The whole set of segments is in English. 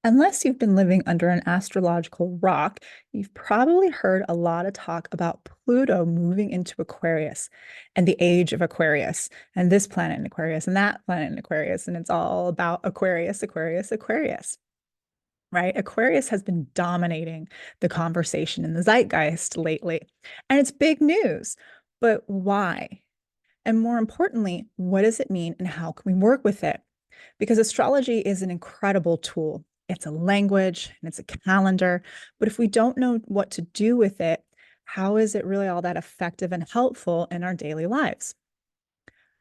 Unless you've been living under an astrological rock, you've probably heard a lot of talk about Pluto moving into Aquarius and the age of Aquarius, and this planet in Aquarius and that planet in Aquarius. And it's all about Aquarius, Aquarius, Aquarius, right? Aquarius has been dominating the conversation in the zeitgeist lately. And it's big news. But why? And more importantly, what does it mean and how can we work with it? Because astrology is an incredible tool. It's a language and it's a calendar. But if we don't know what to do with it, how is it really all that effective and helpful in our daily lives?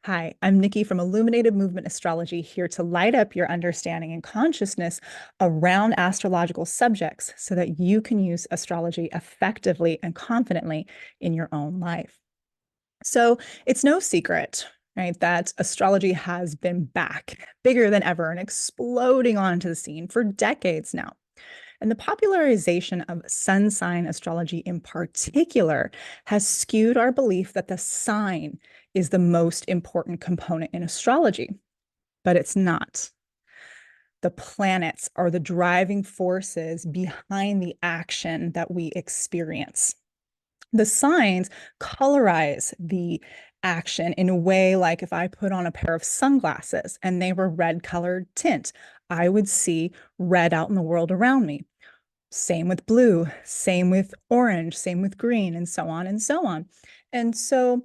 Hi, I'm Nikki from Illuminated Movement Astrology, here to light up your understanding and consciousness around astrological subjects so that you can use astrology effectively and confidently in your own life. So it's no secret, right, that astrology has been back, bigger than ever, and exploding onto the scene for decades now. And the popularization of sun sign astrology in particular has skewed our belief that the sign is the most important component in astrology, but it's not. The planets are the driving forces behind the action that we experience. The signs colorize the action in a way like if I put on a pair of sunglasses and they were red colored tint, I would see red out in the world around me. Same with blue, same with orange, same with green, and so on and so on. And so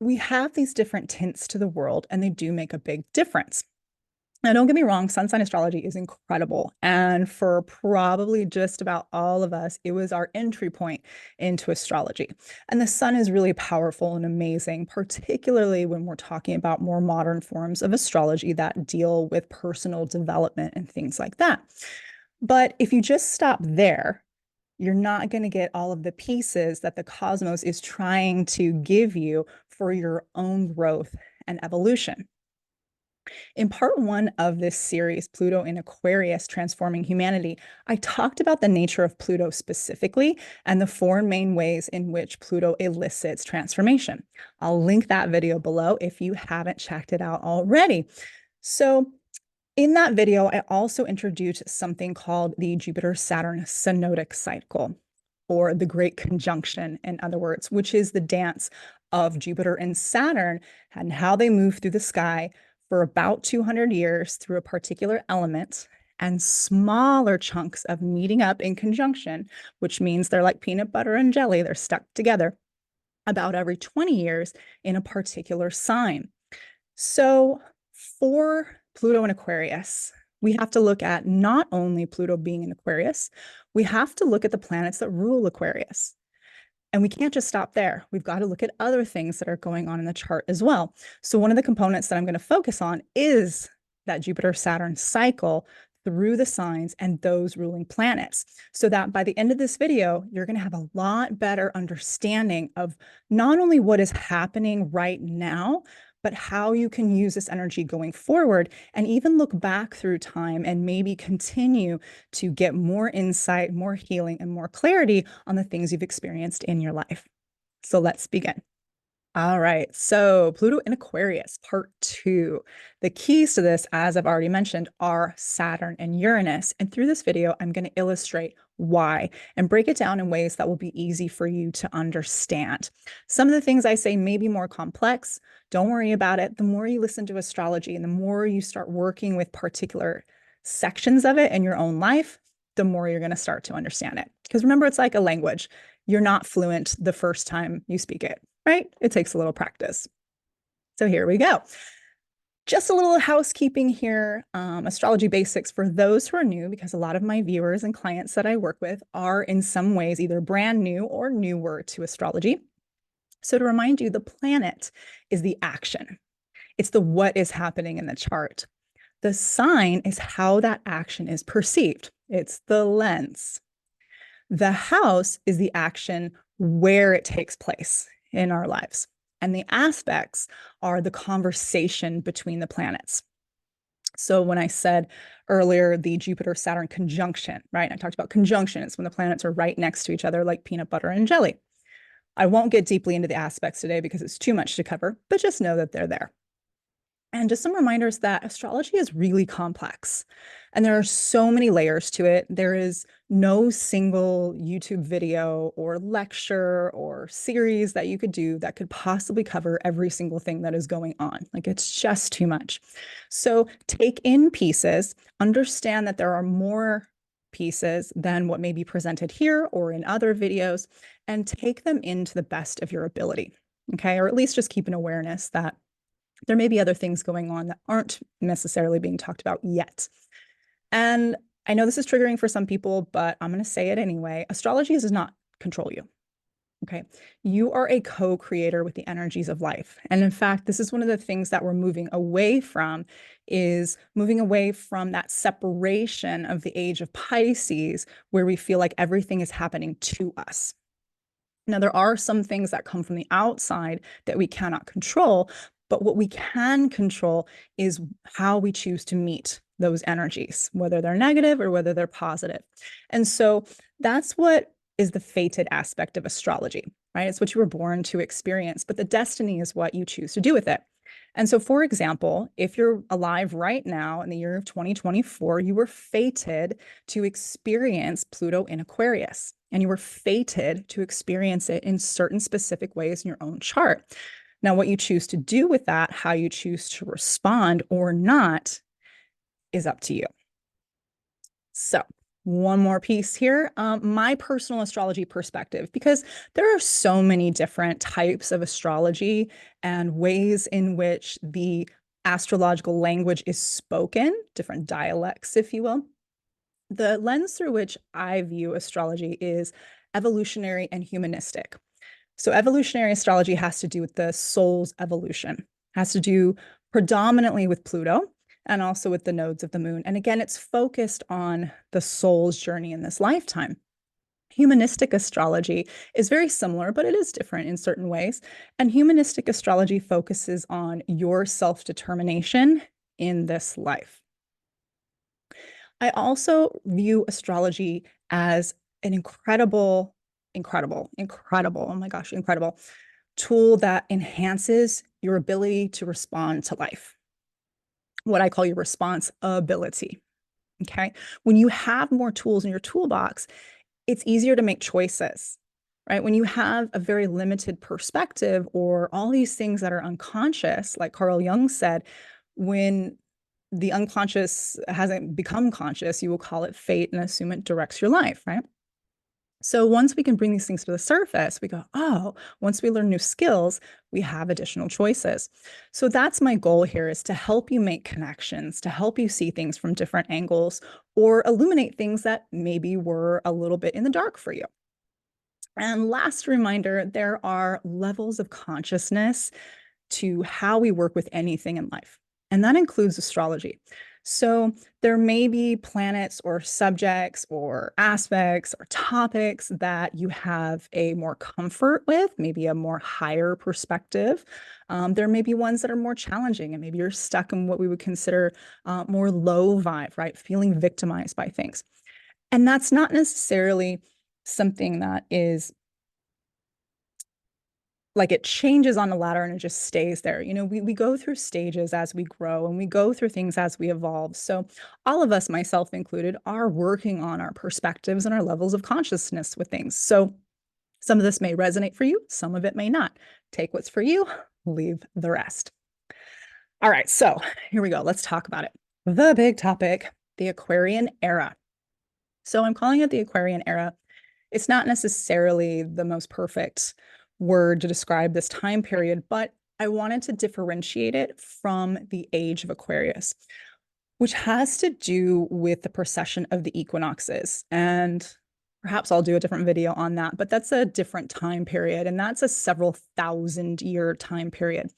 we have these different tints to the world, and they do make a big difference. Now, don't get me wrong, sun sign astrology is incredible. And for probably just about all of us, it was our entry point into astrology. And the sun is really powerful and amazing, particularly when we're talking about more modern forms of astrology that deal with personal development and things like that. But if you just stop there, you're not going to get all of the pieces that the cosmos is trying to give you for your own growth and evolution. In part one of this series, Pluto in Aquarius, Transforming Humanity, I talked about the nature of Pluto specifically and the four main ways in which Pluto elicits transformation. I'll link that video below if you haven't checked it out already. So in that video, I also introduced something called the Jupiter-Saturn synodic cycle, or the Great Conjunction, in other words, which is the dance of Jupiter and Saturn and how they move through the sky for about 200 years through a particular element, and smaller chunks of meeting up in conjunction, which means they're like peanut butter and jelly, they're stuck together about every 20 years in a particular sign. So for Pluto in Aquarius, we have to look at not only Pluto being in Aquarius, we have to look at the planets that rule Aquarius. And we can't just stop there. We've got to look at other things that are going on in the chart as well. So one of the components that I'm going to focus on is that Jupiter-Saturn cycle through the signs and those ruling planets, so that by the end of this video, you're going to have a lot better understanding of not only what is happening right now, but how you can use this energy going forward and even look back through time and maybe continue to get more insight, more healing, and more clarity on the things you've experienced in your life. So let's begin. All right, so Pluto in Aquarius, part two. The keys to this, as I've already mentioned, are Saturn and Uranus. And through this video, I'm going to illustrate why and break it down in ways that will be easy for you to understand. Some of the things I say may be more complex. Don't worry about it. The more you listen to astrology and the more you start working with particular sections of it in your own life, the more you're going to start to understand it. Because remember, it's like a language. You're not fluent the first time you speak it, right? It takes a little practice. So here we go. Just a little housekeeping here, astrology basics for those who are new, because a lot of my viewers and clients that I work with are in some ways either brand new or newer to astrology. So to remind you, the planet is the action. It's the what is happening in the chart. The sign is how that action is perceived. It's the lens. The house is the action where it takes place in our lives. And the aspects are the conversation between the planets. So when I said earlier, the Jupiter-Saturn conjunction, right? I talked about conjunction. It's when the planets are right next to each other like peanut butter and jelly. I won't get deeply into the aspects today because it's too much to cover, but just know that they're there. And just some reminders that astrology is really complex and there are so many layers to it. There is no single YouTube video or lecture or series that you could do that could possibly cover every single thing that is going on. Like it's just too much. So take in pieces, understand that there are more pieces than what may be presented here or in other videos, and take them into the best of your ability. Okay, or at least just keep an awareness that there may be other things going on that aren't necessarily being talked about yet. And I know this is triggering for some people, but I'm going to say it anyway. Astrology does not control you. Okay. You are a co-creator with the energies of life. And in fact, this is one of the things that we're moving away from, is moving away from that separation of the age of Pisces, where we feel like everything is happening to us. Now, there are some things that come from the outside that we cannot control, but what we can control is how we choose to meet those energies, whether they're negative or whether they're positive. And so that's what is the fated aspect of astrology, right? It's what you were born to experience, but the destiny is what you choose to do with it. And so, for example, if you're alive right now in the year of 2024, you were fated to experience Pluto in Aquarius, and you were fated to experience it in certain specific ways in your own chart. Now, what you choose to do with that, how you choose to respond or not, is up to you. So, one more piece here, my personal astrology perspective, because there are so many different types of astrology and ways in which the astrological language is spoken, different dialects, if you will. The lens through which I view astrology is evolutionary and humanistic. So evolutionary astrology has to do with the soul's evolution, has to do predominantly with Pluto and also with the nodes of the moon. And again, it's focused on the soul's journey in this lifetime. Humanistic astrology is very similar, but it is different in certain ways. And humanistic astrology focuses on your self-determination in this life. I also view astrology as an incredible, oh my gosh, incredible tool that enhances your ability to respond to life. What I call your response ability. Okay. When you have more tools in your toolbox, it's easier to make choices, right? When you have a very limited perspective or all these things that are unconscious, like Carl Jung said, when the unconscious hasn't become conscious, you will call it fate and assume it directs your life, right? So once we can bring these things to the surface, we go, oh, once we learn new skills, we have additional choices. So that's my goal here, is to help you make connections, to help you see things from different angles or illuminate things that maybe were a little bit in the dark for you. And last reminder, there are levels of consciousness to how we work with anything in life, and that includes astrology. So there may be planets or subjects or aspects or topics that you have a more comfort with, maybe a more higher perspective. There may be ones that are more challenging, and maybe you're stuck in what we would consider more low vibe, right? Feeling victimized by things. And that's not necessarily something that is like it changes on the ladder and it just stays there. You know, we go through stages as we grow and we go through things as we evolve. So all of us, myself included, are working on our perspectives and our levels of consciousness with things. So some of this may resonate for you, some of it may not. Take what's for you, leave the rest. All right, so here we go. Let's talk about it. The big topic, the Aquarian Era. So I'm calling it the Aquarian Era. It's not necessarily the most perfect word to describe this time period, but I wanted to differentiate it from the age of Aquarius, which has to do with the precession of the equinoxes. And perhaps I'll do a different video on that, but that's a different time period, and that's a several thousand-year time period.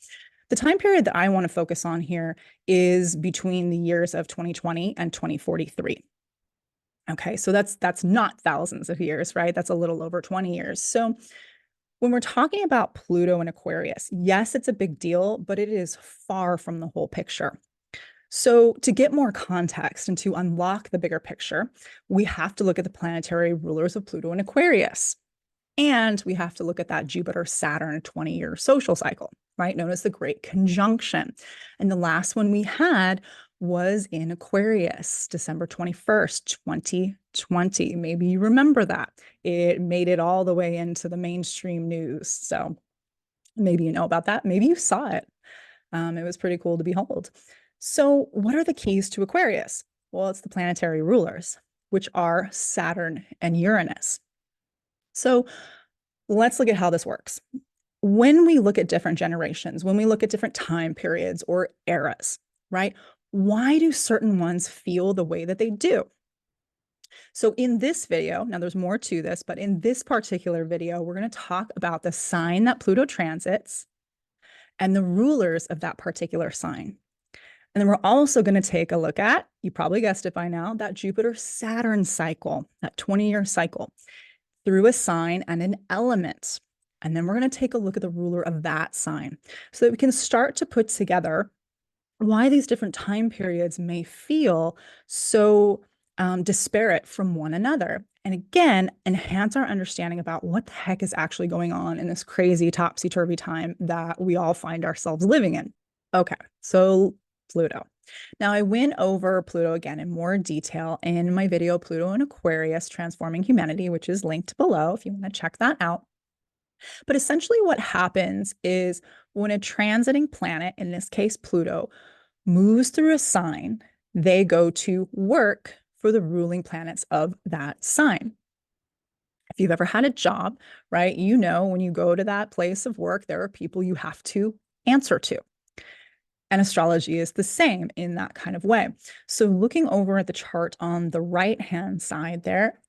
The time period that I want to focus on here is between the years of 2020 and 2043. Okay, so that's not thousands of years, right? That's a little over 20 years. So when we're talking about Pluto and Aquarius, yes, it's a big deal, but it is far from the whole picture. So to get more context and to unlock the bigger picture, we have to look at the planetary rulers of Pluto and Aquarius. And we have to look at that Jupiter-Saturn 20-year social cycle, right? Known as the Great Conjunction. And the last one we had was in Aquarius, December 21st, 2020. Maybe you remember that. It made it all the way into the mainstream news. So maybe you know about that. Maybe you saw it. It was pretty cool to behold. So what are the keys to Aquarius? Well, it's the planetary rulers, which are Saturn and Uranus. So let's look at how this works. When we look at different generations, when we look at different time periods or eras, right? Why do certain ones feel the way that they do? So in this video, now there's more to this, but in this particular video, we're going to talk about the sign that Pluto transits and the rulers of that particular sign. And then we're also going to take a look at, you probably guessed it by now, that Jupiter-Saturn cycle, that 20-year cycle, through a sign and an element. And then we're going to take a look at the ruler of that sign so that we can start to put together why these different time periods may feel so disparate from one another. And again, enhance our understanding about what the heck is actually going on in this crazy topsy-turvy time that we all find ourselves living in. Okay, so Pluto. Now, I went over Pluto again in more detail in my video, Pluto and Aquarius, Transforming Humanity, which is linked below if you want to check that out. But essentially what happens is when a transiting planet, in this case Pluto, moves through a sign, they go to work for the ruling planets of that sign. If you've ever had a job, right, you know when you go to that place of work, there are people you have to answer to. And astrology is the same in that kind of way. So looking over at the chart on the right-hand side there,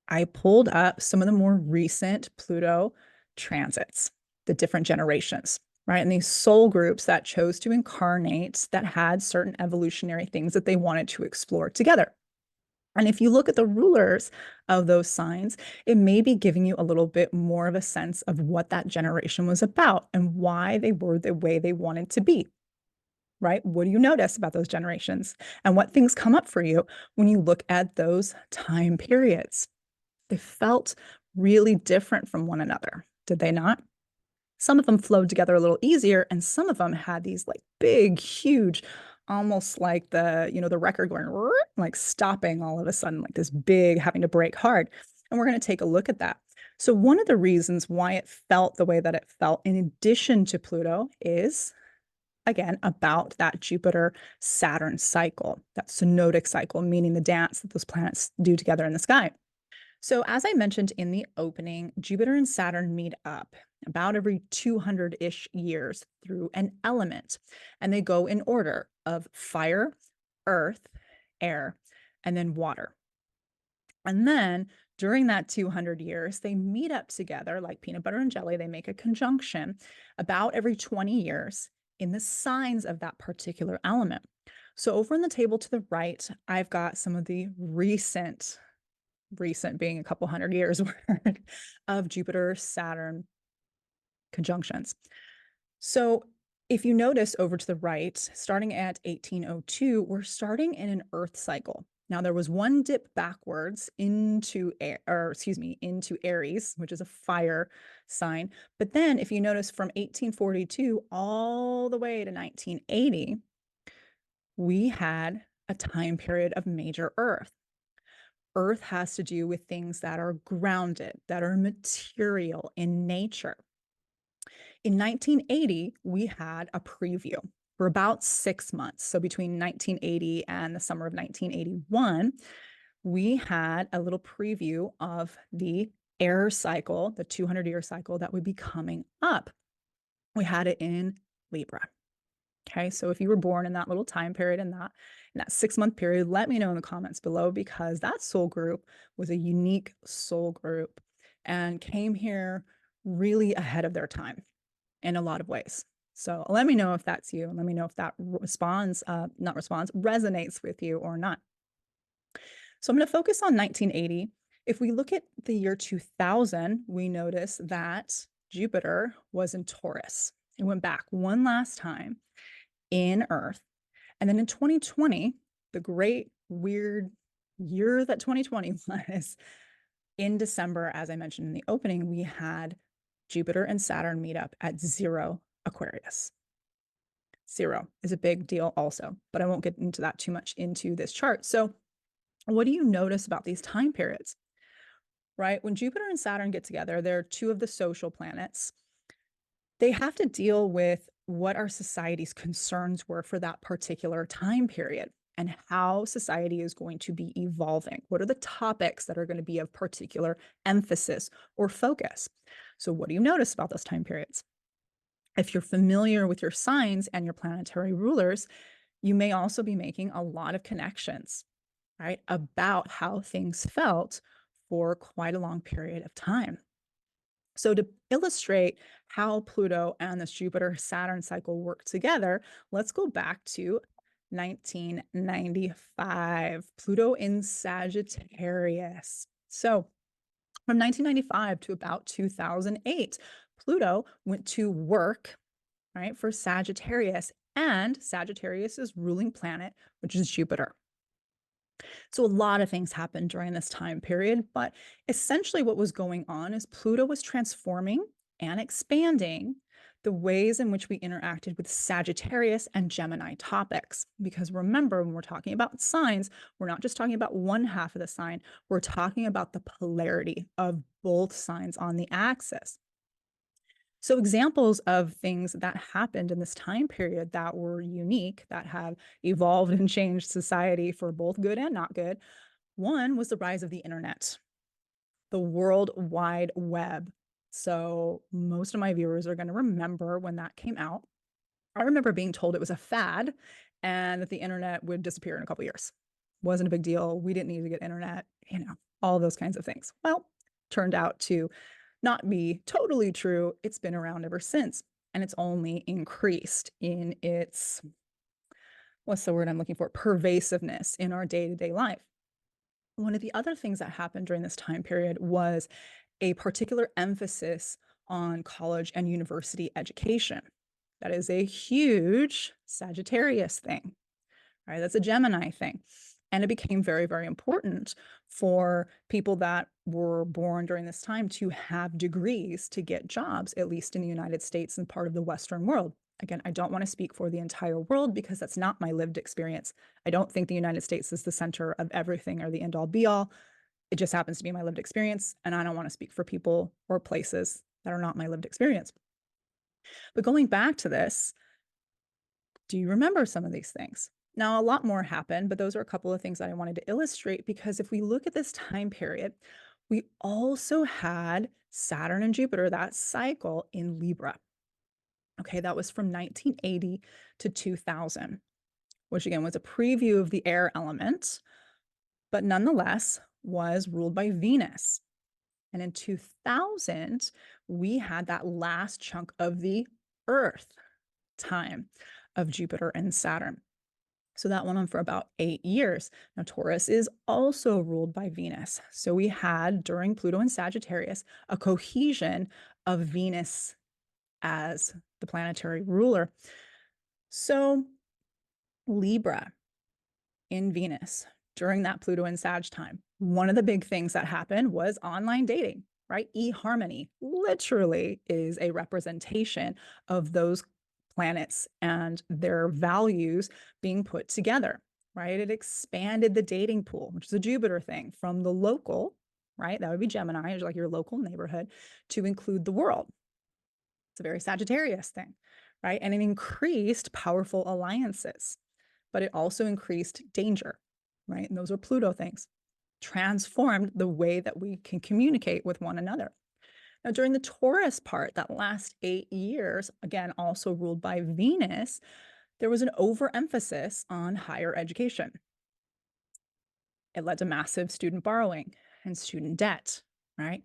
I pulled up some of the more recent Pluto transits, the different generations, right? And these soul groups that chose to incarnate that had certain evolutionary things that they wanted to explore together. And if you look at the rulers of those signs, it may be giving you a little bit more of a sense of what that generation was about and why they were the way they wanted to be, right? What do you notice about those generations? And what things come up for you when you look at those time periods? They felt really different from one another, did they not? Some of them flowed together a little easier, and some of them had these like big, huge, almost like the record going like stopping all of a sudden, like this big having to break hard. And we're going to take a look at that. So one of the reasons why it felt the way that it felt, in addition to Pluto, is again about that Jupiter-Saturn cycle, that synodic cycle, meaning the dance that those planets do together in the sky. So as I mentioned in the opening, Jupiter and Saturn meet up about every 200-ish years through an element, and they go in order of fire, earth, air, and then water. And then during that 200 years, they meet up together like peanut butter and jelly. They make a conjunction about every 20 years in the signs of that particular element. So over in the table to the right, I've got some of the recent being a couple hundred years worth of Jupiter-Saturn conjunctions. So if you notice over to the right, starting at 1802, we're starting in an Earth cycle. Now there was one dip backwards into into Aries, which is a fire sign. But then if you notice from 1842 all the way to 1980, we had a time period of major Earth. Earth has to do with things that are grounded, that are material in nature. In 1980, we had a preview for about 6 months. So between 1980 and the summer of 1981, we had a little preview of the air cycle, the 200-year cycle that would be coming up. We had it in Libra. Okay, so if you were born in that little time period, in that 6-month period, let me know in the comments below, because that soul group was a unique soul group and came here really ahead of their time in a lot of ways. So let me know if that's you, and let me know if that resonates with you or not. So I'm going to focus on 1980. If we look at the year 2000, we notice that Jupiter was in Taurus. It went back one last time in Earth. And then in 2020, the great weird year that 2020 was, In December, as I mentioned in the opening, we had Jupiter and Saturn meet up at 0 Aquarius. 0 is a big deal also, but I won't get into that too much into this chart. So what do you notice about these time periods? Right? When Jupiter and Saturn get together, they're two of the social planets. They have to deal with what our society's concerns were for that particular time period and how society is going to be evolving. What are the topics that are going to be of particular emphasis or focus? So, what do you notice about those time periods? If you're familiar with your signs and your planetary rulers, you may also be making a lot of connections, right, about how things felt for quite a long period of time. So, to illustrate how Pluto and this Jupiter Saturn cycle work together, let's go back to 1995, Pluto in Sagittarius. So, from 1995 to about 2008, Pluto went to work, right, for Sagittarius and Sagittarius's ruling planet, which is Jupiter. So a lot of things happened during this time period, but essentially what was going on is Pluto was transforming and expanding the ways in which we interacted with Sagittarius and Gemini topics. Because remember, when we're talking about signs, we're not just talking about one half of the sign, we're talking about the polarity of both signs on the axis. So, examples of things that happened in this time period that were unique, that have evolved and changed society for both good and not good. One was the rise of the internet, the World Wide Web. So, most of my viewers are going to remember when that came out. I remember being told it was a fad and that the internet would disappear in a couple years. Wasn't a big deal. We didn't need to get internet, all those kinds of things. Well, turned out to not be totally true. It's been around ever since, and it's only increased in its, what's the word I'm looking for? Pervasiveness in our day-to-day life. One of the other things that happened during this time period was a particular emphasis on college and university education. That is a huge Sagittarius thing, right? That's a Gemini thing. And it became very, very important for people that were born during this time to have degrees to get jobs, at least in the United States and part of the Western world. Again, I don't want to speak for the entire world because that's not my lived experience. I don't think the United States is the center of everything or the end all be all. It just happens to be my lived experience. And I don't want to speak for people or places that are not my lived experience. But going back to this, do you remember some of these things? Now, a lot more happened, but those are a couple of things that I wanted to illustrate because if we look at this time period, we also had Saturn and Jupiter, that cycle in Libra. Okay, that was from 1980 to 2000, which again was a preview of the air element, but nonetheless was ruled by Venus. And in 2000, we had that last chunk of the Earth time of Jupiter and Saturn. So that went on for about 8 years. Now, Taurus is also ruled by Venus. So we had, during Pluto and Sagittarius, a cohesion of Venus as the planetary ruler. So Libra in Venus during that Pluto and Sag time, one of the big things that happened was online dating, right? eHarmony literally is a representation of those planets and their values being put together, right? It expanded the dating pool, which is a Jupiter thing, from the local, right? That would be Gemini, like your local neighborhood, to include the world. It's a very Sagittarius thing, right? And it increased powerful alliances, but it also increased danger, right? And those are Pluto things, transformed the way that we can communicate with one another. Now, during the Taurus part, that last 8 years, again, also ruled by Venus, there was an overemphasis on higher education. It led to massive student borrowing and student debt, right?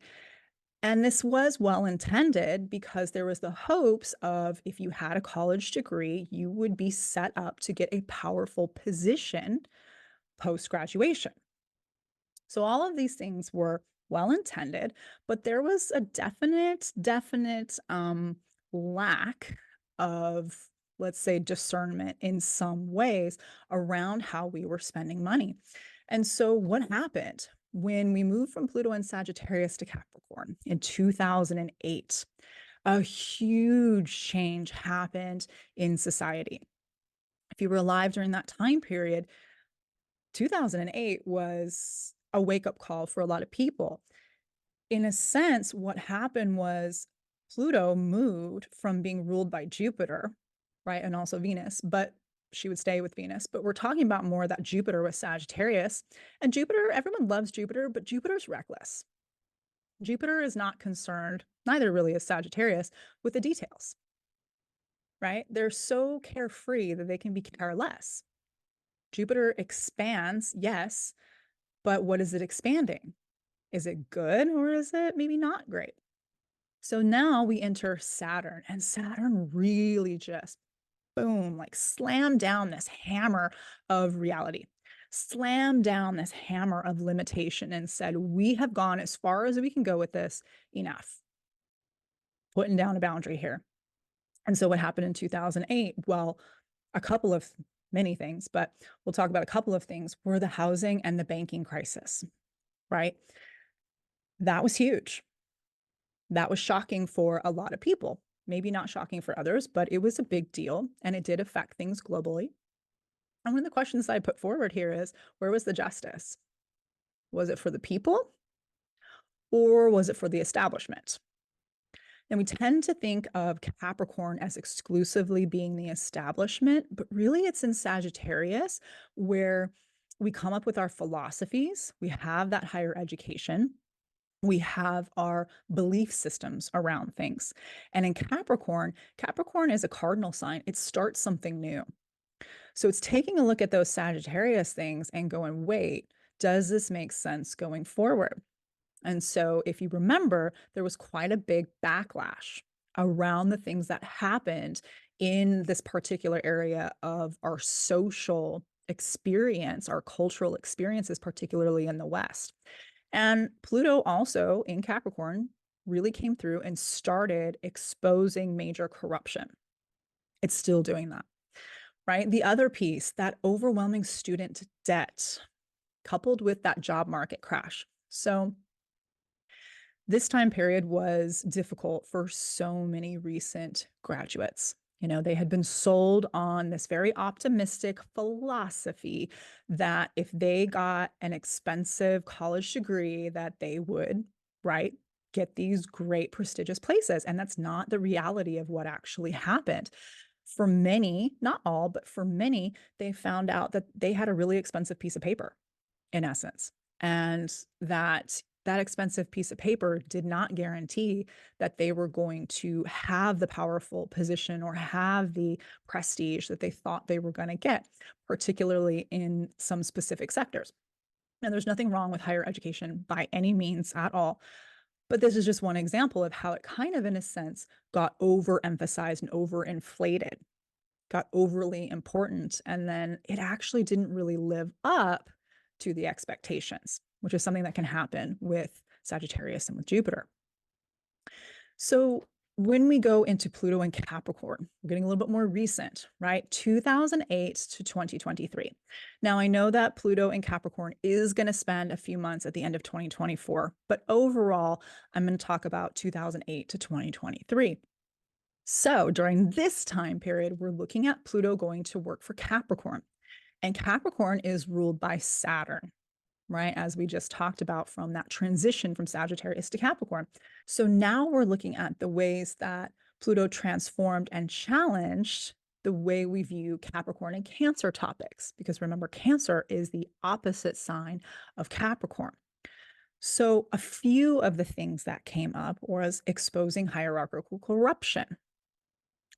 And this was well intended because there was the hopes of if you had a college degree, you would be set up to get a powerful position post-graduation. So all of these things were well intended, but there was a definite lack of, let's say, discernment in some ways around how we were spending money. And so what happened? when we moved from Pluto and Sagittarius to Capricorn in 2008, a huge change happened in society. If you were alive during that time period, 2008 was a wake-up call for a lot of people. In a sense, what happened was Pluto moved from being ruled by Jupiter, right, and also Venus, but she would stay with Venus. But we're talking about more that Jupiter was Sagittarius. And Jupiter, everyone loves Jupiter, but Jupiter's reckless. Jupiter is not concerned, neither really is Sagittarius, with the details, right? They're so carefree that they can be careless. Jupiter expands, yes, but what is it expanding? Is it good or is it maybe not great? So now we enter Saturn, and Saturn really just boom, like slam down this hammer of reality, slam down this hammer of limitation and said, we have gone as far as we can go with this, enough. Putting down a boundary here. And so what happened in 2008? Well, a couple of many things, but we'll talk about a couple of things, were the housing and the banking crisis, right? That was huge. That was shocking for a lot of people. Maybe not shocking for others, but it was a big deal and it did affect things globally. And one of the questions I put forward here is, where was the justice? Was it for the people or was it for the establishment? And we tend to think of Capricorn as exclusively being the establishment, but really it's in Sagittarius where we come up with our philosophies, we have that higher education, we have our belief systems around things. And in Capricorn, Capricorn is a cardinal sign. It starts something new. So it's taking a look at those Sagittarius things and going, wait, does this make sense going forward? And so if you remember, there was quite a big backlash around the things that happened in this particular area of our social experience, our cultural experiences, particularly in the West. And Pluto also in Capricorn really came through and started exposing major corruption. It's still doing that, right? The other piece, that overwhelming student debt, coupled with that job market crash. So this time period was difficult for so many recent graduates. You know, they had been sold on this very optimistic philosophy that if they got an expensive college degree, that they would, right, get these great prestigious places. And that's not the reality of what actually happened. For many, not all, but for many, they found out that they had a really expensive piece of paper, in essence, and that expensive piece of paper did not guarantee that they were going to have the powerful position or have the prestige that they thought they were going to get, particularly in some specific sectors. Now, there's nothing wrong with higher education by any means at all. But this is just one example of how it kind of, in a sense, got overemphasized and overinflated, got overly important, and then it actually didn't really live up to the expectations, which is something that can happen with Sagittarius and with Jupiter. So when we go into Pluto and Capricorn, we're getting a little bit more recent, right? 2008 to 2023. Now, I know that Pluto and Capricorn is going to spend a few months at the end of 2024, but overall, I'm going to talk about 2008 to 2023. So during this time period, we're looking at Pluto going to work for Capricorn. And Capricorn is ruled by Saturn, right? As we just talked about from that transition from Sagittarius to Capricorn. So now we're looking at the ways that Pluto transformed and challenged the way we view Capricorn and Cancer topics, because remember, Cancer is the opposite sign of Capricorn. So a few of the things that came up was exposing hierarchical corruption,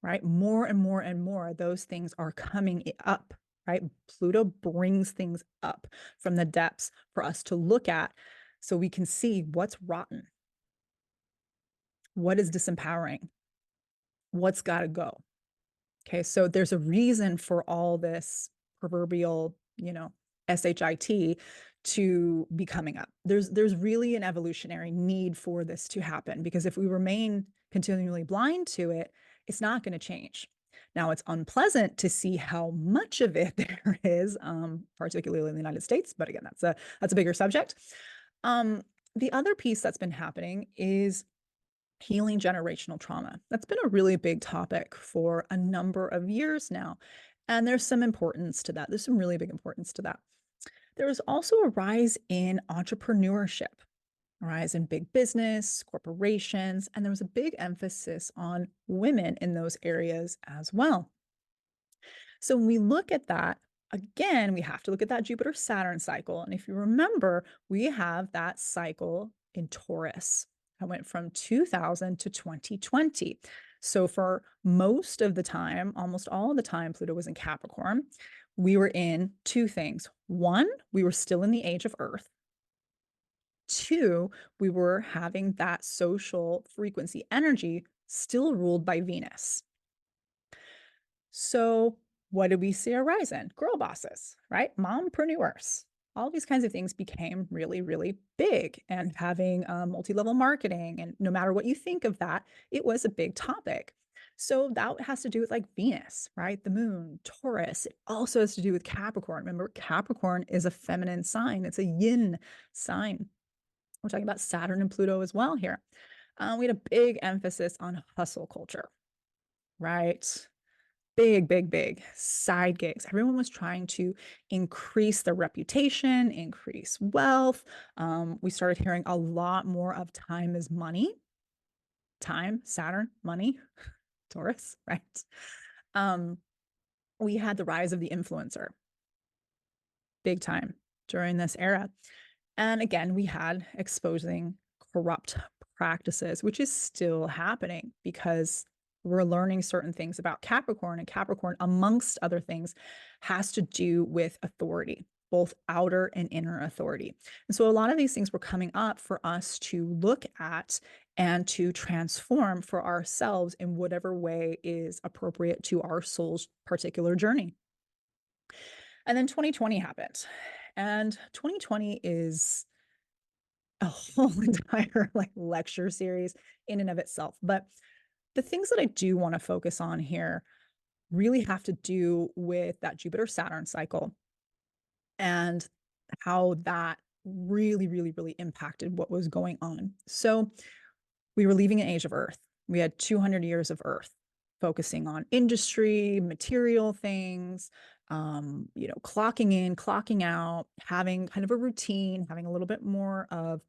right? More and more and more, those things are coming up, right? Pluto brings things up from the depths for us to look at so we can see what's rotten, what is disempowering, what's got to go. Okay, so there's a reason for all this proverbial, SHIT to be coming up. There's really an evolutionary need for this to happen, because if we remain continually blind to it, it's not going to change. Now, it's unpleasant to see how much of it there is, particularly in the United States. But again, that's a bigger subject. The other piece that's been happening is healing generational trauma. That's been a really big topic for a number of years now. And there's some importance to that. There's some really big importance to that. There was also a rise in entrepreneurship, a rise in big business, corporations, and there was a big emphasis on women in those areas as well. So when we look at that, again, we have to look at that Jupiter Saturn cycle. And if you remember, we have that cycle in Taurus. I went from 2000 to 2020. So for most of the time, almost all the time, Pluto was in Capricorn. We were in two things. One, we were still in the age of Earth. Two, we were having that social frequency energy still ruled by Venus. So what did we see a rise in? Girl bosses, right? Mompreneurs. All these kinds of things became really, really big, and having multi-level marketing. And no matter what you think of that, it was a big topic. So that has to do with like Venus, right? The moon, Taurus. It also has to do with Capricorn. Remember, Capricorn is a feminine sign. It's a yin sign. We're talking about Saturn and Pluto as well here. We had a big emphasis on hustle culture, right? Big side gigs. Everyone was trying to increase their reputation, increase wealth. We started hearing a lot more of time is money. Time, Saturn, money, Taurus, right? We had the rise of the influencer, big time during this era. And again, we had exposing corrupt practices, which is still happening because we're learning certain things about Capricorn, and Capricorn, amongst other things, has to do with authority, both outer and inner authority. And so a lot of these things were coming up for us to look at and to transform for ourselves in whatever way is appropriate to our soul's particular journey. And then 2020 happened. And 2020 is a whole entire like lecture series in and of itself. But the things that I do want to focus on here really have to do with that Jupiter Saturn cycle and how that really impacted what was going on. So we were leaving an age of Earth. We had 200 years of Earth focusing on industry, material things, clocking in, clocking out, having kind of a routine, having a little bit more of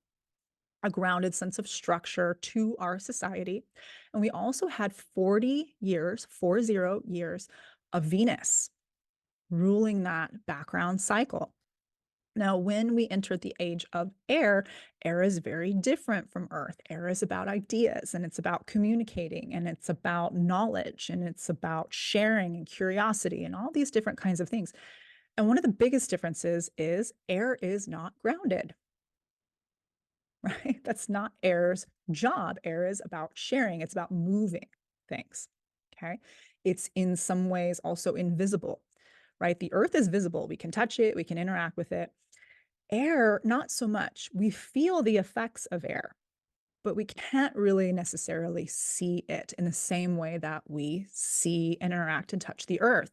a grounded sense of structure to our society. And we also had 40 years of Venus ruling that background cycle. Now, when we entered the age of air, air is very different from Earth. Air is about ideas, and it's about communicating, and it's about knowledge, and it's about sharing and curiosity and all these different kinds of things. And one of the biggest differences is air is not grounded, right? That's not air's job. Air is about sharing. It's about moving things, okay? It's in some ways also invisible, right? The Earth is visible. We can touch it. We can interact with it. Air, not so much. We feel the effects of air, but we can't really necessarily see it in the same way that we see and interact and touch the Earth.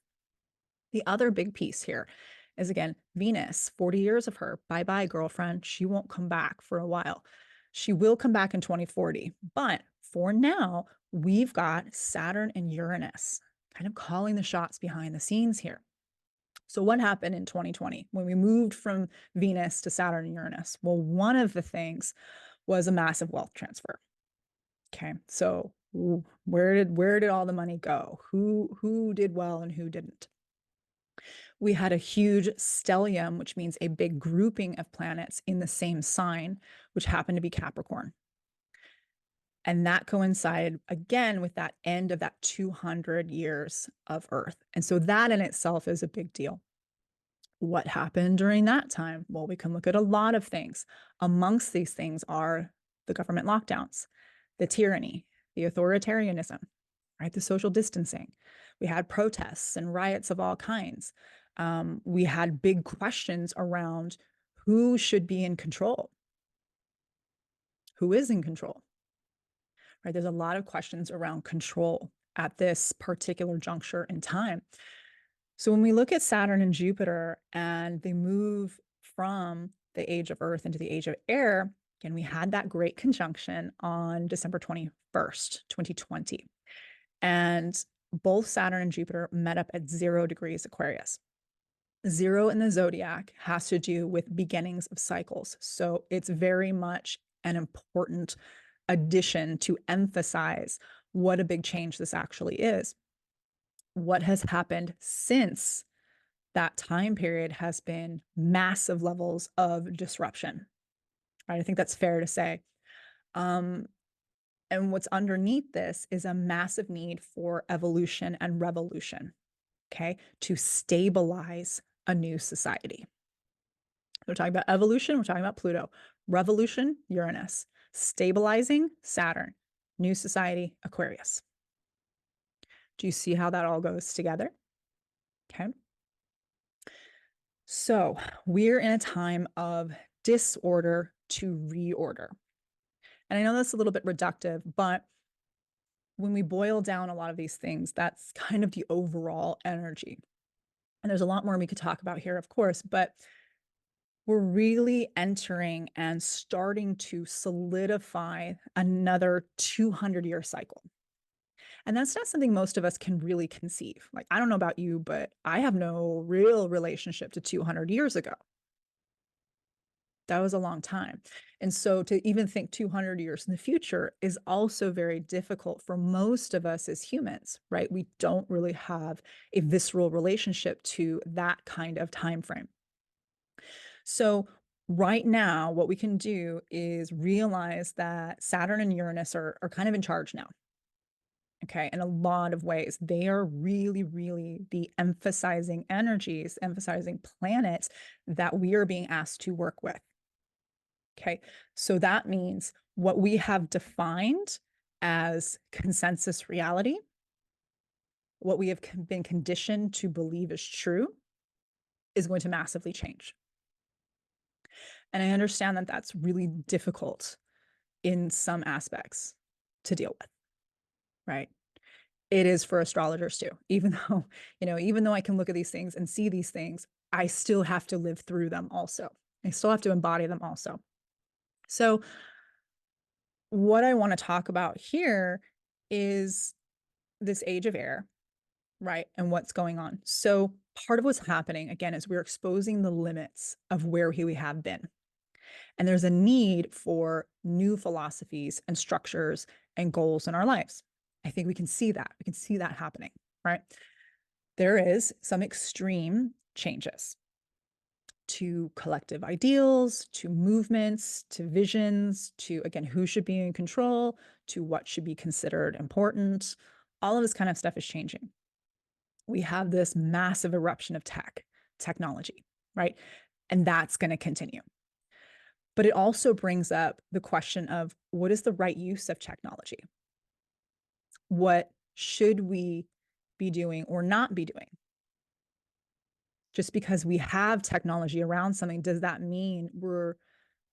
The other big piece here is, again, Venus, 40 years of her. Bye-bye, girlfriend. She won't come back for a while. She will come back in 2040. But for now, we've got Saturn and Uranus kind of calling the shots behind the scenes here. So what happened in 2020 when we moved from Venus to Saturn and Uranus? Well, one of the things was a massive wealth transfer. Okay, so where did all the money go? Who did well and who didn't? We had a huge stellium, which means a big grouping of planets in the same sign, which happened to be Capricorn. And that coincided again with that end of that 200 years of Earth. And so that in itself is a big deal. What happened during that time? Well, we can look at a lot of things. Amongst these things are the government lockdowns, the tyranny, the authoritarianism, right? The social distancing. We had protests and riots of all kinds. We had big questions around who should be in control. Who is in control? Right? There's a lot of questions around control at this particular juncture in time. So when we look at Saturn and Jupiter and they move from the age of Earth into the age of air, again, we had that great conjunction on December 21st, 2020. And both Saturn and Jupiter met up at 0 degrees Aquarius. 0 in the zodiac has to do with beginnings of cycles. So it's very much an important addition to emphasize what a big change this actually is. What has happened since that time period has been massive levels of disruption. Right? I think that's fair to say. And what's underneath this is a massive need for evolution and revolution, okay, to stabilize a new society. We're talking about evolution, we're talking about Pluto. Revolution, Uranus. Stabilizing, Saturn. New society, Aquarius. Do you see how that all goes together? Okay. So we're in a time of disorder to reorder. And I know that's a little bit reductive, but when we boil down a lot of these things, that's kind of the overall energy. And there's a lot more we could talk about here, of course, but we're really entering and starting to solidify another 200-year cycle. And that's not something most of us can really conceive. Like, I don't know about you, but I have no real relationship to 200 years ago. That was a long time. And so to even think 200 years in the future is also very difficult for most of us as humans, right? We don't really have a visceral relationship to that kind of time frame. So right now, what we can do is realize that Saturn and Uranus are kind of in charge now. Okay, in a lot of ways, they are really, really the emphasizing energies, emphasizing planets that we are being asked to work with. Okay, so that means what we have defined as consensus reality, what we have been conditioned to believe is true, is going to massively change. And I understand that that's really difficult in some aspects to deal with, right? It is for astrologers too. Even though I can look at these things and see these things, I still have to live through them also. I still have to embody them also. So what I want to talk about here is this age of air, right? And what's going on. So part of what's happening, again, is we're exposing the limits of where we have been. And there's a need for new philosophies and structures and goals in our lives. I think we can see that. We can see that happening, right? There is some extreme changes to collective ideals, to movements, to visions, to, again, who should be in control, to what should be considered important. All of this kind of stuff is changing. We have this massive eruption of technology, right? And that's going to continue. But it also brings up the question of what is the right use of technology? What should we be doing or not be doing? Just because we have technology around something, does that mean we're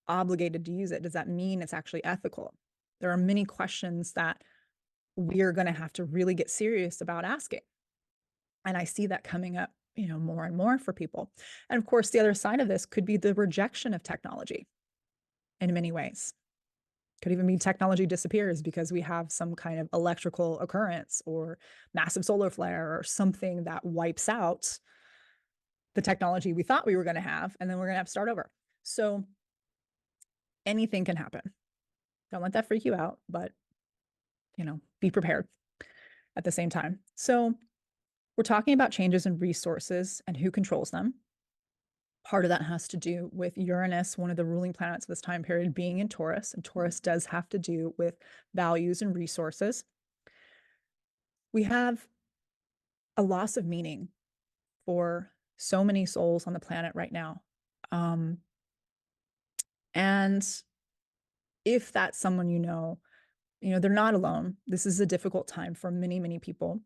obligated to use it? Does that mean it's actually ethical? There are many questions that we're going to have to really get serious about asking. And I see that coming up, more and more for people. And of course, the other side of this could be the rejection of technology in many ways. Could even mean technology disappears because we have some kind of electrical occurrence or massive solar flare or something that wipes out the technology we thought we were going to have, and then we're going to have to start over. So anything can happen. Don't let that freak you out, but, be prepared at the same time. So we're talking about changes in resources and who controls them. Part of that has to do with Uranus, one of the ruling planets of this time period, being in Taurus. And Taurus does have to do with values and resources. We have a loss of meaning for so many souls on the planet right now. And if that's someone they're not alone. This is a difficult time for many, many people.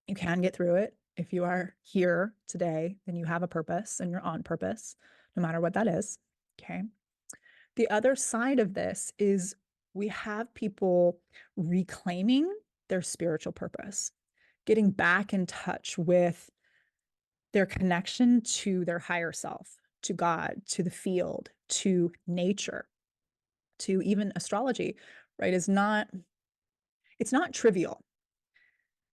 You can get through it. If you are here today, then you have a purpose and you're on purpose, no matter what that is. Okay. The other side of this is we have people reclaiming their spiritual purpose, getting back in touch with their connection to their higher self, to God, to the field, to nature, to even astrology, right, it's not trivial.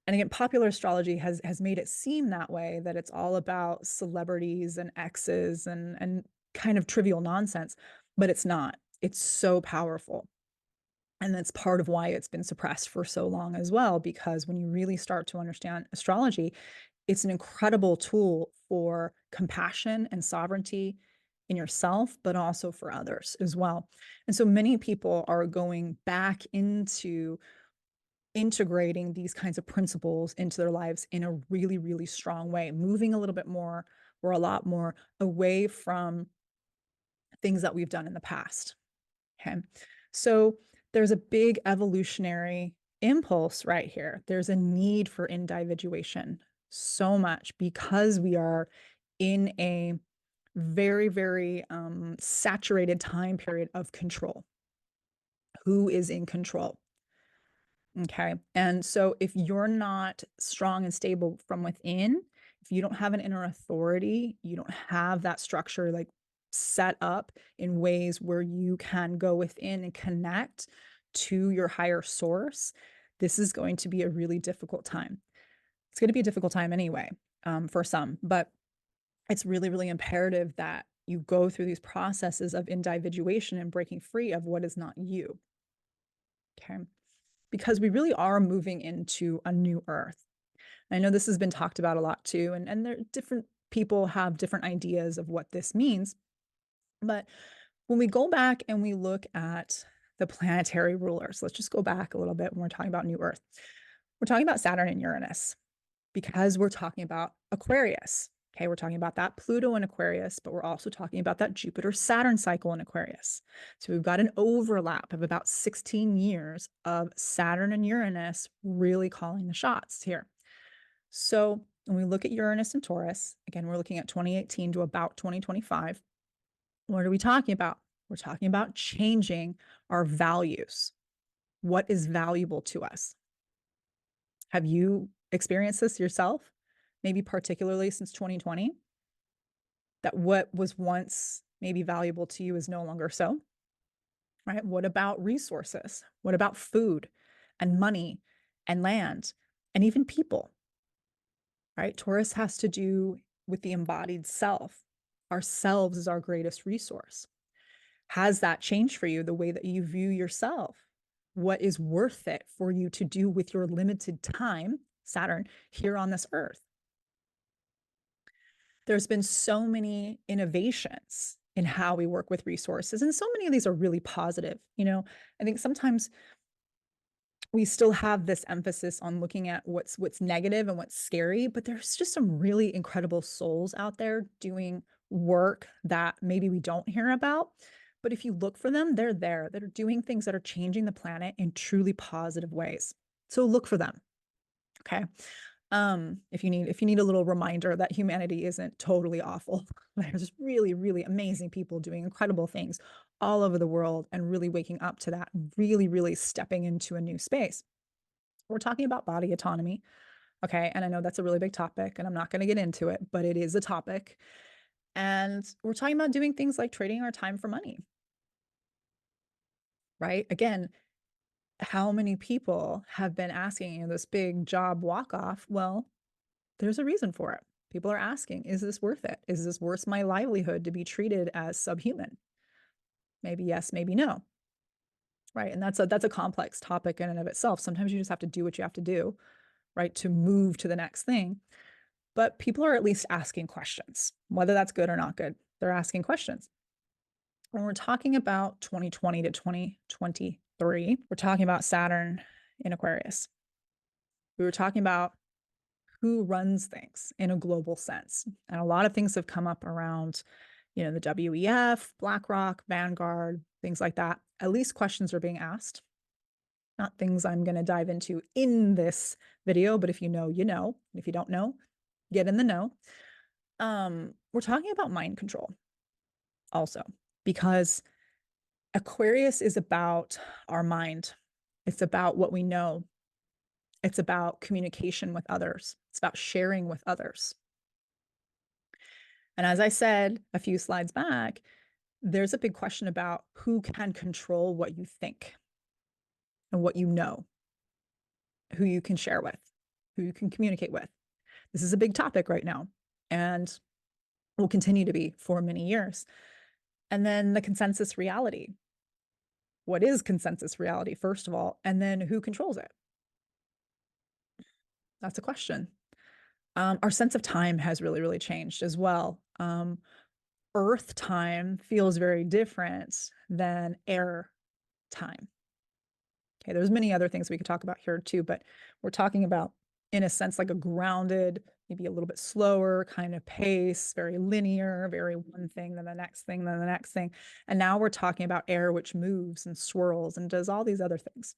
And again, popular astrology has made it seem that way, that it's all about celebrities and exes and kind of trivial nonsense, but it's not. It's so powerful. And that's part of why it's been suppressed for so long as well, because when you really start to understand astrology, it's an incredible tool for compassion and sovereignty in yourself, but also for others as well. And so many people are going back into integrating these kinds of principles into their lives in a really, really strong way, moving a little bit more or a lot more away from things that we've done in the past. Okay. So there's a big evolutionary impulse right here. There's a need for individuation so much because we are in a very, very saturated time period of control. Who is in control? Okay. And so if you're not strong and stable from within, if you don't have an inner authority, you don't have that structure like set up in ways where you can go within and connect to your higher source, this is going to be a really difficult time. It's going to be a difficult time anyway, for some, but it's really, really imperative that you go through these processes of individuation and breaking free of what is not you. Okay. Because we really are moving into a new earth. I know this has been talked about a lot too, and there different people have different ideas of what this means. But when we go back and we look at the planetary rulers, let's just go back a little bit when we're talking about new earth. We're talking about Saturn and Uranus because we're talking about Aquarius. Okay, we're talking about that Pluto in Aquarius, but we're also talking about that Jupiter Saturn cycle in Aquarius. So we've got an overlap of about 16 years of Saturn and Uranus really calling the shots here. So when we look at Uranus and Taurus, again, we're looking at 2018 to about 2025. What are we talking about? We're talking about changing our values. What is valuable to us? Have you experienced this yourself? Maybe particularly since 2020, that what was once maybe valuable to you is no longer so, right? What about resources? What about food and money and land and even people, right? Taurus has to do with the embodied self. Ourselves is our greatest resource. Has that changed for you the way that you view yourself? What is worth it for you to do with your limited time, Saturn, here on this earth? There's been so many innovations in how we work with resources, and so many of these are really positive. I think sometimes we still have this emphasis on looking at what's negative and what's scary, but there's just some really incredible souls out there doing work that maybe we don't hear about. But if you look for them, they're there. That are doing things that are changing the planet in truly positive ways. So look for them. Okay. If you need a little reminder that humanity isn't totally awful. There's really, really amazing people doing incredible things all over the world and really waking up to that, really, really stepping into a new space. We're talking about body autonomy. Okay. And I know that's a really big topic and I'm not going to get into it, but it is a topic. And we're talking about doing things like trading our time for money. Right. Again, how many people have been asking this big job walk off? Well, there's a reason for it. People are asking, is this worth it? Is this worth my livelihood to be treated as subhuman? Maybe yes, maybe no. Right. And that's a complex topic in and of itself. Sometimes you just have to do what you have to do, right, to move to the next thing. But people are at least asking questions, whether that's good or not good. They're asking questions. When we're talking about 2020 to 2023, we're talking about Saturn in Aquarius. We were talking about who runs things in a global sense. And a lot of things have come up around, the WEF, BlackRock, Vanguard, things like that. At least questions are being asked. Not things I'm going to dive into in this video, but if you know, you know. If you don't know, get in the know. We're talking about mind control also, because Aquarius is about our mind. It's about what we know. It's about communication with others. It's about sharing with others. And as I said a few slides back, there's a big question about who can control what you think and what you know, who you can share with, who you can communicate with. This is a big topic right now and will continue to be for many years. And then the consensus reality. What is consensus reality, first of all? And then who controls it? That's a question. Our sense of time has really, really changed as well. Earth time feels very different than air time. Okay, there's many other things we could talk about here too, but we're talking about, in a sense, like a grounded, maybe a little bit slower kind of pace, very linear, very one thing, then the next thing, then the next thing. And now we're talking about air, which moves and swirls and does all these other things.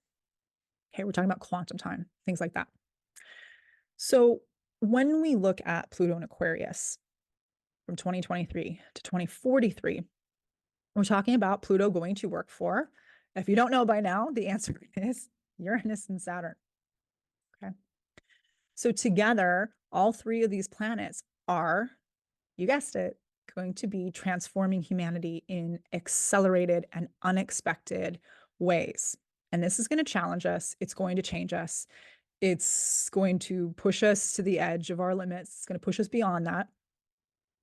Okay, we're talking about quantum time, things like that. So when we look at Pluto and Aquarius from 2023 to 2043, we're talking about Pluto going to work for, if you don't know by now, the answer is Uranus and Saturn. Okay. So together, all three of these planets are, you guessed it, going to be transforming humanity in accelerated and unexpected ways. And this is going to challenge us. It's going to change us. It's going to push us to the edge of our limits. It's going to push us beyond that,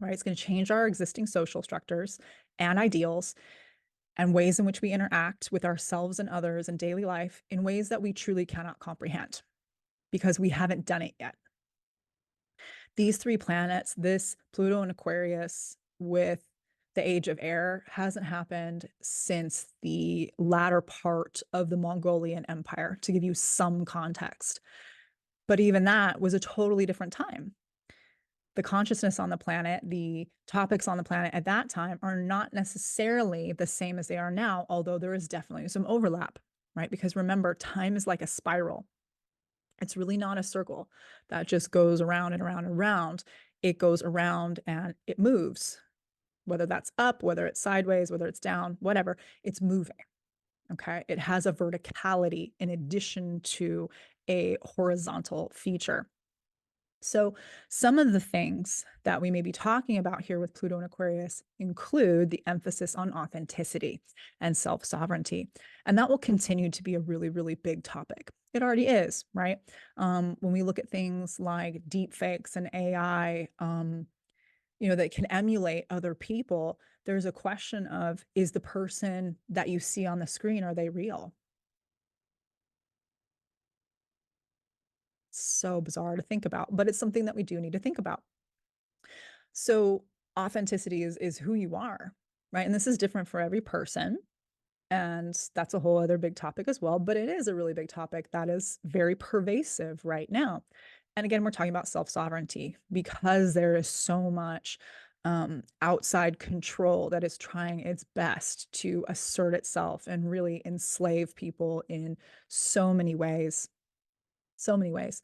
right? It's going to change our existing social structures and ideals and ways in which we interact with ourselves and others in daily life in ways that we truly cannot comprehend because we haven't done it yet. These three planets, this Pluto and Aquarius with the age of air, hasn't happened since the latter part of the Mongolian Empire, to give you some context. But even that was a totally different time. The consciousness on the planet, the topics on the planet at that time are not necessarily the same as they are now, although there is definitely some overlap, right? Because remember, time is like a spiral. It's really not a circle that just goes around and around and around. It goes around and it moves, whether that's up, whether it's sideways, whether it's down, whatever, it's moving. Okay. It has a verticality in addition to a horizontal feature. So some of the things that we may be talking about here with Pluto and Aquarius include the emphasis on authenticity and self-sovereignty. And that will continue to be a really, really big topic. It already is, right? When we look at things like deep fakes and AI, that can emulate other people, there's a question of, is the person that you see on the screen, are they real? So bizarre to think about, but it's something that we do need to think about. So authenticity is who you are, right? And this is different for every person. And that's a whole other big topic as well, but it is a really big topic that is very pervasive right now. And again, we're talking about self-sovereignty because there is so much outside control that is trying its best to assert itself and really enslave people in so many ways. So many ways.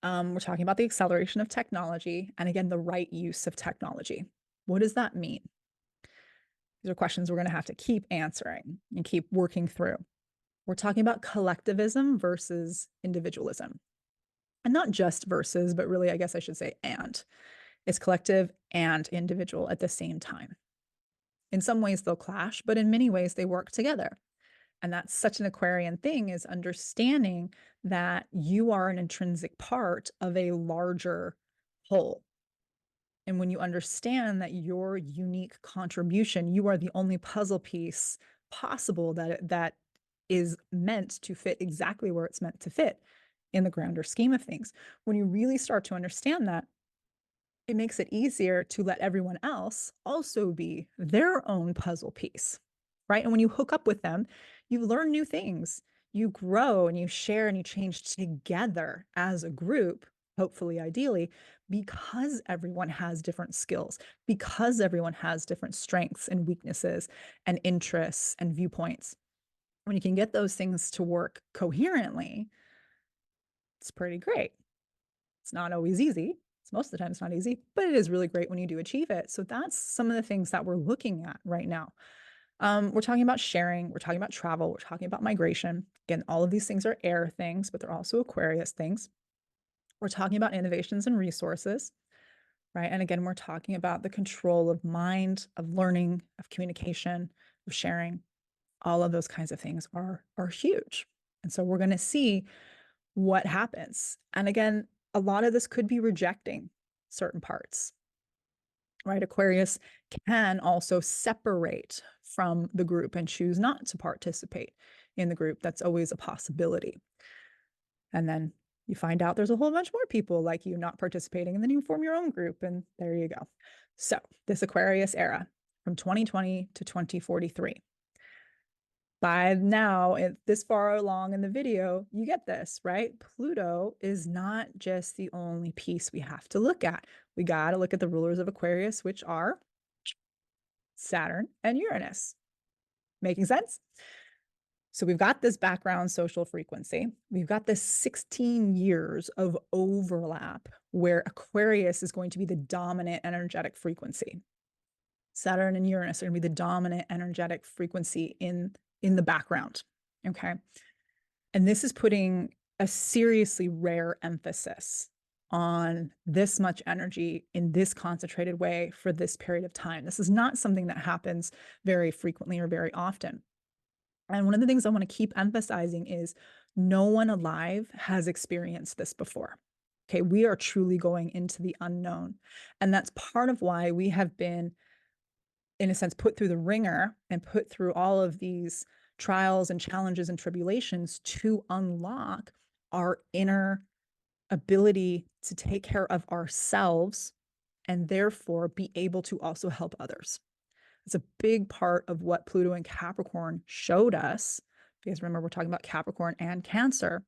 We're talking about the acceleration of technology and again, the right use of technology. What does that mean? These are questions we're going to have to keep answering and keep working through. We're talking about collectivism versus individualism. And not just versus, but really, I guess I should say and. It's collective and individual at the same time. In some ways, they'll clash, but in many ways, they work together. And that's such an Aquarian thing, is understanding that you are an intrinsic part of a larger whole. And when you understand that your unique contribution, you are the only puzzle piece possible that is meant to fit exactly where it's meant to fit in the grander scheme of things. When you really start to understand that, it makes it easier to let everyone else also be their own puzzle piece, right? And when you hook up with them, you learn new things, you grow and you share and you change together as a group, hopefully, ideally, because everyone has different skills, because everyone has different strengths and weaknesses and interests and viewpoints. When you can get those things to work coherently, it's pretty great. It's not always easy. Most of the time it's not easy, but it is really great when you do achieve it. So that's some of the things that we're looking at right now. We're talking about sharing, we're talking about travel, we're talking about migration. Again, all of these things are air things, but they're also Aquarius things. We're talking about innovations and resources. right? And again, we're talking about the control of mind, of learning, of communication, of sharing. All of those kinds of things are huge. And so we're going to see what happens. And again, a lot of this could be rejecting certain parts, right? Aquarius can also separate from the group and choose not to participate in the group. That's always a possibility. And then you find out there's a whole bunch more people like you not participating, and then you form your own group, and there you go. So, this Aquarius era from 2020 to 2043. By now, this far along in the video, you get this, right? Pluto is not just the only piece we have to look at. We got to look at the rulers of Aquarius, which are Saturn and Uranus. Making sense? So we've got this background social frequency. We've got this 16 years of overlap where Aquarius is going to be the dominant energetic frequency. Saturn and Uranus are going to be the dominant energetic frequency in the background. Okay. And this is putting a seriously rare emphasis on this much energy in this concentrated way for this period of time. This is not something that happens very frequently or very often. And one of the things I want to keep emphasizing is no one alive has experienced this before. Okay, we are truly going into the unknown. And that's part of why we have been, in a sense, put through the ringer and put through all of these trials and challenges and tribulations to unlock our inner ability to take care of ourselves and therefore be able to also help others. It's a big part of what Pluto and Capricorn showed us, because remember, we're talking about Capricorn and Cancer,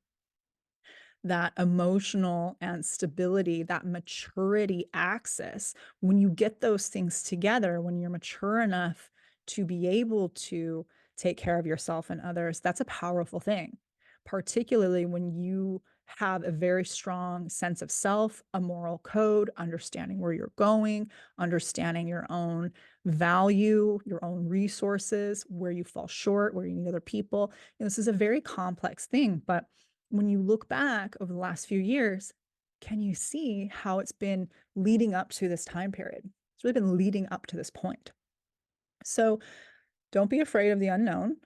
that emotional and stability, that maturity axis. When you get those things together, when you're mature enough to be able to take care of yourself and others, that's a powerful thing, particularly when you have a very strong sense of self, a moral code, understanding where you're going, understanding your own value, your own resources, where you fall short, where you need other people. This is a very complex thing, but when you look back over the last few years, can you see how it's been leading up to this time period? It's really been leading up to this point. So don't be afraid of the unknown.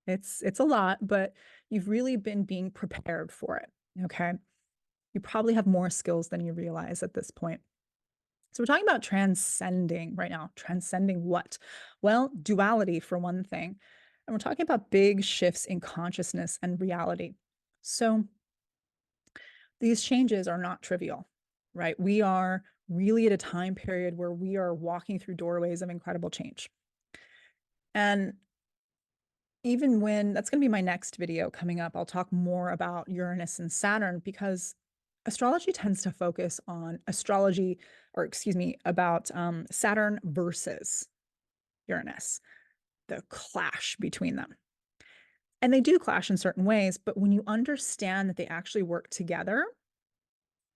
It's a lot, but you've really been being prepared for it. Okay. You probably have more skills than you realize at this point. So we're talking about transcending right now. Transcending what? Well, duality for one thing. And we're talking about big shifts in consciousness and reality. So these changes are not trivial, right? We are really at a time period where we are walking through doorways of incredible change. And even when that's going to be my next video coming up, I'll talk more about Uranus and Saturn, because astrology tends to focus on about Saturn versus Uranus, the clash between them. And they do clash in certain ways, but when you understand that they actually work together,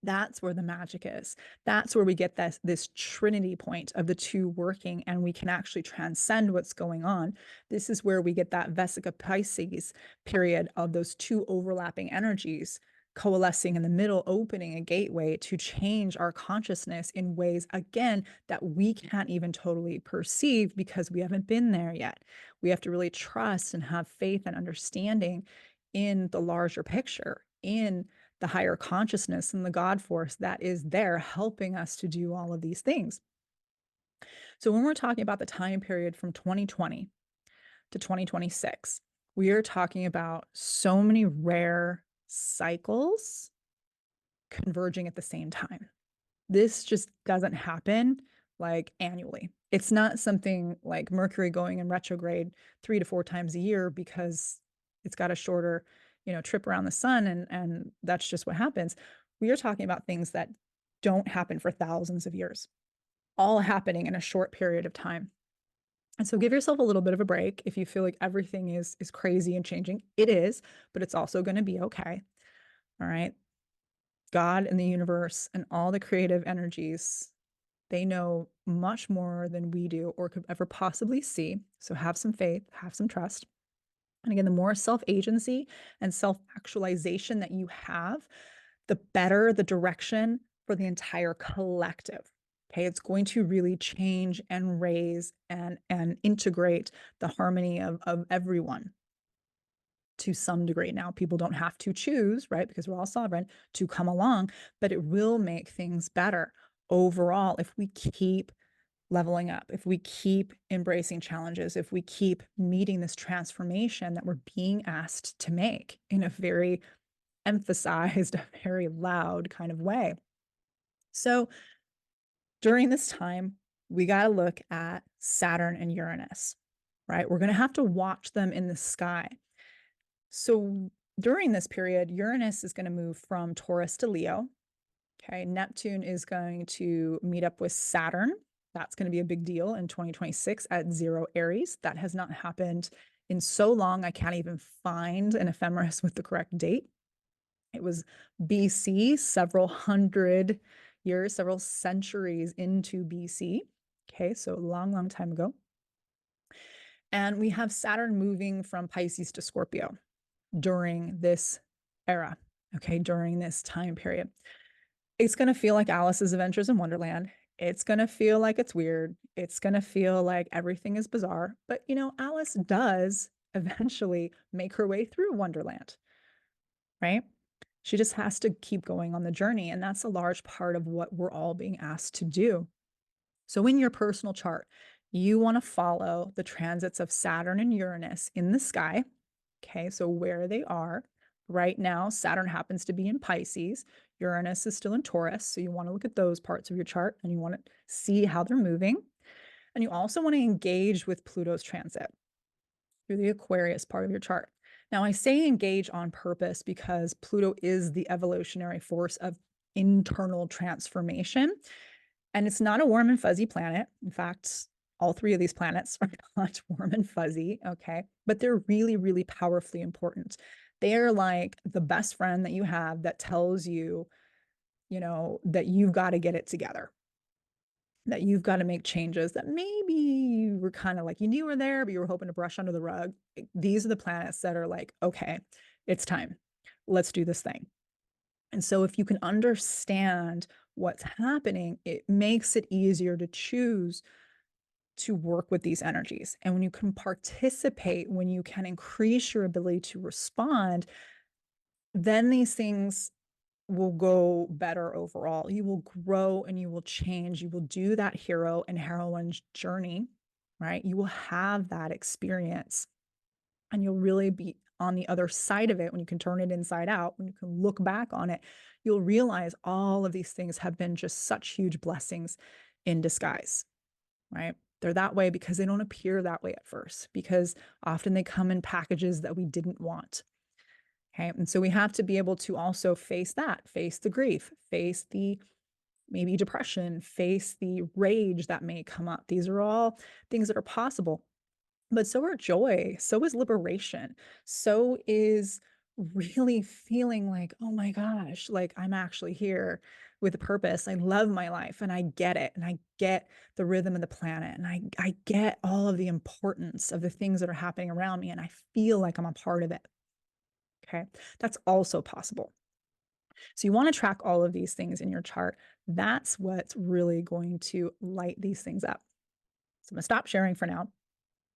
that's where the magic is. That's where we get this trinity point of the two working, and we can actually transcend what's going on. This is where we get that Vesica Pisces period of those two overlapping energies coalescing in the middle, opening a gateway to change our consciousness in ways, again, that we can't even totally perceive because we haven't been there yet. We have to really trust and have faith and understanding in the larger picture, in the higher consciousness and the God force that is there helping us to do all of these things. So when we're talking about the time period from 2020 to 2026, we are talking about so many rare cycles converging at the same time. This just doesn't happen like annually. It's not something like Mercury going in retrograde 3 to 4 times a year because it's got a shorter trip around the sun, and that's just what happens. We are talking about things that don't happen for thousands of years, all happening in a short period of time. And so give yourself a little bit of a break if you feel like everything is crazy and changing. It is, but it's also going to be okay. All right. God and the universe and all the creative energies, they know much more than we do or could ever possibly see. So have some faith, have some trust. And again, the more self-agency and self-actualization that you have, the better the direction for the entire collective. Okay, it's going to really change and raise and integrate the harmony of everyone to some degree. Now, people don't have to choose, right? Because we're all sovereign to come along, but it will make things better overall if we keep leveling up, if we keep embracing challenges, if we keep meeting this transformation that we're being asked to make in a very emphasized, a very loud kind of way. So during this time, we got to look at Saturn and Uranus, right? We're going to have to watch them in the sky. So during this period, Uranus is going to move from Taurus to Leo. Okay, Neptune is going to meet up with Saturn. That's going to be a big deal in 2026 at 0 Aries. That has not happened in so long. I can't even find an ephemeris with the correct date. It was BC, several hundred years, several centuries into BC. Okay, so a long, long time ago. And we have Saturn moving from Pisces to Scorpio during this era, okay, during this time period. It's going to feel like Alice's Adventures in Wonderland. It's going to feel like it's weird. It's going to feel like everything is bizarre. But, you know, Alice does eventually make her way through Wonderland, right? She just has to keep going on the journey. And that's a large part of what we're all being asked to do. So in your personal chart, you want to follow the transits of Saturn and Uranus in the sky. Okay, so where they are. Right now, Saturn happens to be in Pisces. Uranus is still in Taurus. So you want to look at those parts of your chart and you want to see how they're moving. And you also want to engage with Pluto's transit through the Aquarius part of your chart. Now, I say engage on purpose because Pluto is the evolutionary force of internal transformation. And it's not a warm and fuzzy planet. In fact, all three of these planets are not warm and fuzzy, okay? But they're really, really powerfully important. They're like the best friend that you have that tells you, you know, that you've got to get it together, that you've got to make changes that maybe you were kind of like, you knew were there, but you were hoping to brush under the rug. These are the planets that are like, okay, it's time. Let's do this thing. And so if you can understand what's happening, it makes it easier to choose to work with these energies. And when you can participate, when you can increase your ability to respond, then these things will go better overall. You will grow and you will change. You will do that hero and heroine's journey, right? You will have that experience and you'll really be on the other side of it when you can turn it inside out, when you can look back on it, you'll realize all of these things have been just such huge blessings in disguise, right? They're that way because they don't appear that way at first, because often they come in packages that we didn't want. Okay. And so we have to be able to also face that, face the grief, face the maybe depression, face the rage that may come up. These are all things that are possible. But so are joy, so is liberation, so is really feeling like, oh my gosh, like I'm actually here with a purpose. I love my life and I get it. And I get the rhythm of the planet. And I get all of the importance of the things that are happening around me. And I feel like I'm a part of it. Okay. That's also possible. So you want to track all of these things in your chart. That's what's really going to light these things up. So I'm going to stop sharing for now.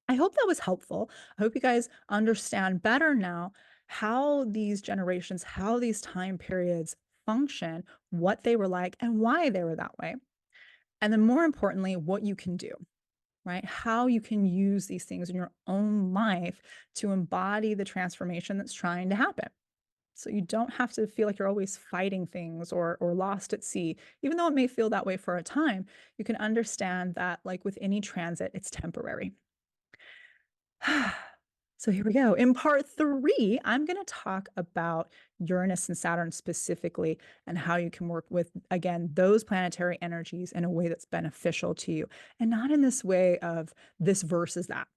I hope that was helpful. I hope you guys understand better now how these generations, how these time periods function, what they were like, and why they were that way. And then more importantly, what you can do, right? How you can use these things in your own life to embody the transformation that's trying to happen. So you don't have to feel like you're always fighting things or lost at sea. Even though it may feel that way for a time, you can understand that, like with any transit, it's temporary. So here we go. In part 3, I'm going to talk about Uranus and Saturn specifically and how you can work with, again, those planetary energies in a way that's beneficial to you and not in this way of this versus that.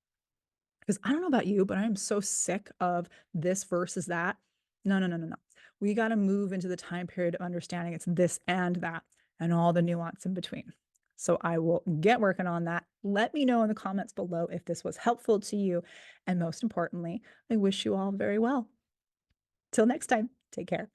Because I don't know about you, but I'm so sick of this versus that. No, no, no, no, no. We got to move into the time period of understanding it's this and that and all the nuance in between. So I will get working on that. Let me know in the comments below if this was helpful to you. And most importantly, I wish you all very well. Till next time, take care.